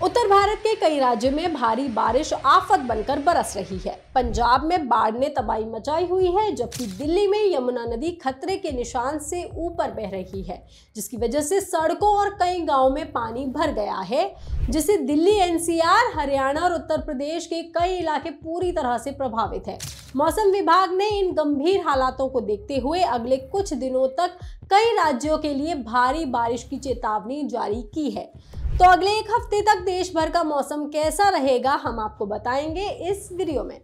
उत्तर भारत के कई राज्यों में भारी बारिश आफत बनकर बरस रही है। पंजाब में बाढ़ ने तबाही मचाई हुई है, जबकि दिल्ली में यमुना नदी खतरे के निशान से ऊपर बह रही है, जिसकी वजह से सड़कों और कई गांवों में पानी भर गया है, जिससे दिल्ली, एनसीआर, हरियाणा और उत्तर प्रदेश के कई इलाके पूरी तरह से प्रभावित है। मौसम विभाग ने इन गंभीर हालातों को देखते हुए अगले कुछ दिनों तक कई राज्यों के लिए भारी बारिश की चेतावनी जारी की है। तो अगले एक हफ्ते तक देश भर का मौसम कैसा रहेगा, हम आपको बताएंगे इस वीडियो में।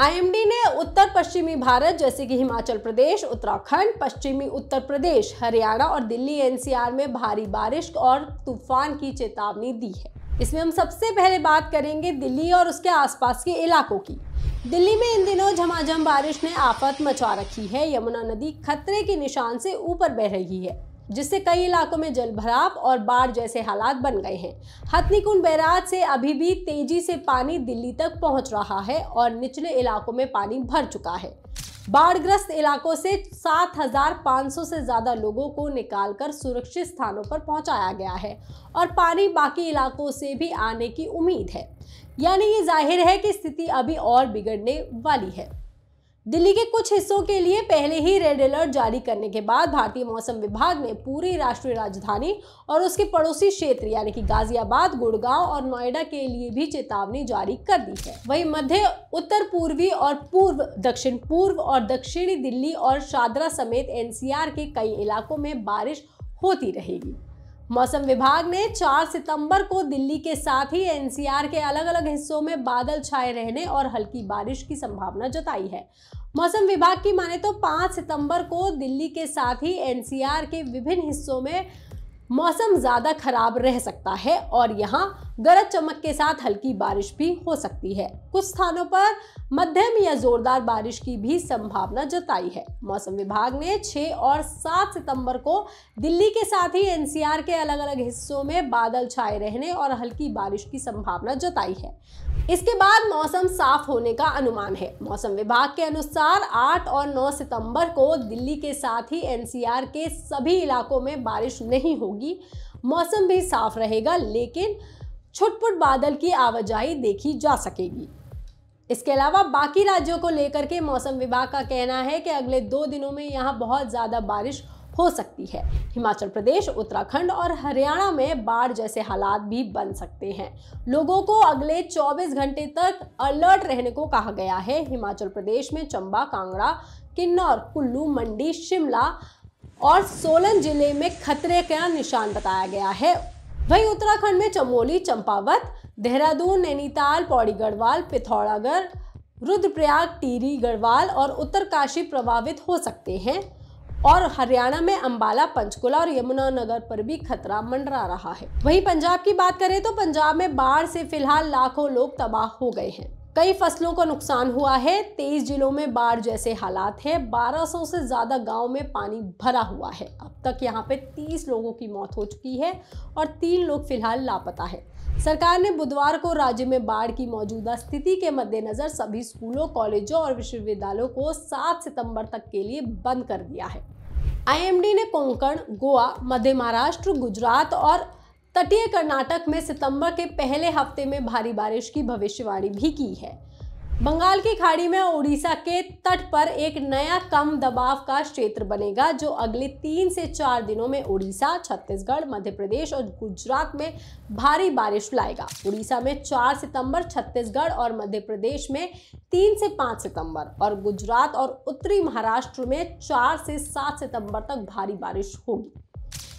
आईएमडी ने उत्तर पश्चिमी भारत जैसे कि हिमाचल प्रदेश, उत्तराखंड, पश्चिमी उत्तर प्रदेश, हरियाणा और दिल्ली एनसीआर में भारी बारिश और तूफान की चेतावनी दी है। इसमें हम सबसे पहले बात करेंगे दिल्ली और उसके आसपास के इलाकों की। दिल्ली में इन दिनों झमाझम बारिश ने आफत मचा रखी है। यमुना नदी खतरे के निशान से ऊपर बह रही है, जिससे कई इलाकों में जलभराव और बाढ़ जैसे हालात बन गए हैं। हथनीकुंड बैराज से अभी भी तेजी से पानी दिल्ली तक पहुंच रहा है और निचले इलाकों में पानी भर चुका है। बाढ़ग्रस्त इलाकों से 7,500 से ज्यादा लोगों को निकालकर सुरक्षित स्थानों पर पहुंचाया गया है और पानी बाकी इलाकों से भी आने की उम्मीद है। यानी ये जाहिर है कि स्थिति अभी और बिगड़ने वाली है। दिल्ली के कुछ हिस्सों के लिए पहले ही रेड अलर्ट जारी करने के बाद भारतीय मौसम विभाग ने पूरी राष्ट्रीय राजधानी और उसके पड़ोसी क्षेत्र यानी कि गाजियाबाद, गुड़गांव और नोएडा के लिए भी चेतावनी जारी कर दी है। वहीं मध्य, उत्तर पूर्वी और पूर्व, दक्षिण पूर्व और दक्षिणी दिल्ली और शादरा समेत एनसीआर के कई इलाकों में बारिश होती रहेगी। मौसम विभाग ने 4 सितंबर को दिल्ली के साथ ही एनसीआर के अलग अलग हिस्सों में बादल छाए रहने और हल्की बारिश की संभावना जताई है। मौसम विभाग की माने तो 5 सितंबर को दिल्ली के साथ ही एनसीआर के विभिन्न हिस्सों में मौसम ज्यादा खराब रह सकता है और यहां गरज चमक के साथ हल्की बारिश भी हो सकती है। कुछ स्थानों पर मध्यम या जोरदार बारिश की भी संभावना जताई है। मौसम विभाग ने 6 और 7 सितंबर को दिल्ली के साथ ही एनसीआर के अलग अलग हिस्सों में बादल छाए रहने और हल्की बारिश की संभावना जताई है। इसके बाद मौसम साफ होने का अनुमान है। मौसम विभाग के अनुसार 8 और 9 सितंबर को दिल्ली के साथ ही एनसीआर के सभी इलाकों में बारिश नहीं होगी। मौसम भी साफ रहेगा, लेकिन छुटपुट बादल की आवाजाही देखी जा सकेगी। इसके अलावा बाकी राज्यों को लेकर के मौसम विभाग का कहना है कि अगले 2 दिनों में यहाँ बहुत ज्यादा बारिश हो सकती है। हिमाचल प्रदेश, उत्तराखंड और हरियाणा में बाढ़ जैसे हालात भी बन सकते हैं। लोगों को अगले 24 घंटे तक अलर्ट रहने को कहा गया है। हिमाचल प्रदेश में चंबा, कांगड़ा, किन्नौर, कुल्लू, मंडी, शिमला और सोलन जिले में खतरे का निशान बताया गया है। वहीं उत्तराखंड में चमोली, चंपावत, देहरादून, नैनीताल, पौड़ी गढ़वाल, पिथौरागढ़, रुद्रप्रयाग, टिहरी गढ़वाल और उत्तरकाशी प्रभावित हो सकते हैं और हरियाणा में अंबाला, पंचकुला और यमुनानगर पर भी खतरा मंडरा रहा है। वहीं पंजाब की बात करें तो पंजाब में बाढ़ से फिलहाल लाखों लोग तबाह हो गए हैं। कई फसलों को नुकसान हुआ है। 23 जिलों में बाढ़ जैसे हालात हैं। 1200 से ज्यादा गांव में पानी भरा हुआ है। अब तक यहां पे 30 लोगों की मौत हो चुकी है और 3 लोग फिलहाल लापता है। सरकार ने बुधवार को राज्य में बाढ़ की मौजूदा स्थिति के मद्देनजर सभी स्कूलों, कॉलेजों और विश्वविद्यालयों को 7 सितंबर तक के लिए बंद कर दिया है। आईएमडी ने कोंकण, गोवा, मध्य महाराष्ट्र, गुजरात और तटीय कर्नाटक में सितंबर के पहले हफ्ते में भारी बारिश की भविष्यवाणी भी की है। बंगाल की खाड़ी में उड़ीसा के तट पर एक नया कम दबाव का क्षेत्र बनेगा, जो अगले 3 से 4 दिनों में उड़ीसा, छत्तीसगढ़, मध्य प्रदेश और गुजरात में भारी बारिश लाएगा। उड़ीसा में 4 सितंबर, छत्तीसगढ़ और मध्य प्रदेश में 3 से 5 सितंबर और गुजरात और उत्तरी महाराष्ट्र में 4 से 7 सितंबर तक भारी बारिश होगी।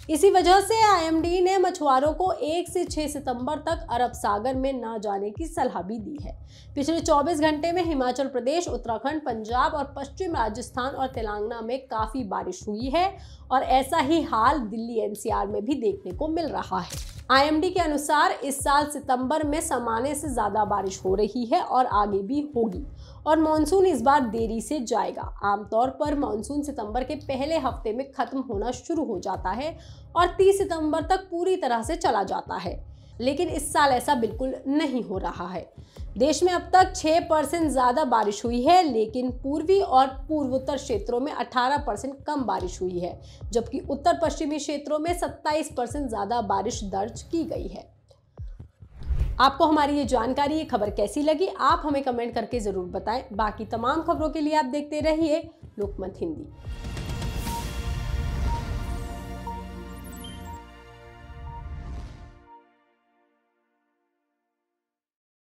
इसी वजह से आईएमडी ने मछुआरों को 1 से 6 सितंबर तक अरब सागर में न जाने की सलाह भी दी है। पिछले 24 घंटे में हिमाचल प्रदेश, उत्तराखंड, पंजाब और पश्चिम राजस्थान और तेलंगाना में काफी बारिश हुई है और ऐसा ही हाल दिल्ली एनसीआर में भी देखने को मिल रहा है। आईएमडी के अनुसार इस साल सितंबर में सामान्य से ज्यादा बारिश हो रही है और आगे भी होगी और मानसून इस बार देरी से जाएगा। आमतौर पर मानसून सितंबर के पहले हफ्ते में खत्म होना शुरू हो जाता है और 30 सितंबर तक पूरी तरह से चला जाता है, लेकिन इस साल ऐसा बिल्कुल नहीं हो रहा है। देश में अब तक 6% ज़्यादा बारिश हुई है, लेकिन पूर्वी और पूर्वोत्तर क्षेत्रों में 18% कम बारिश हुई है, जबकि उत्तर पश्चिमी क्षेत्रों में 27% ज़्यादा बारिश दर्ज की गई है। आपको हमारी ये जानकारी, ये खबर कैसी लगी, आप हमें कमेंट करके जरूर बताएं। बाकी तमाम खबरों के लिए आप देखते रहिए लोकमत हिंदी।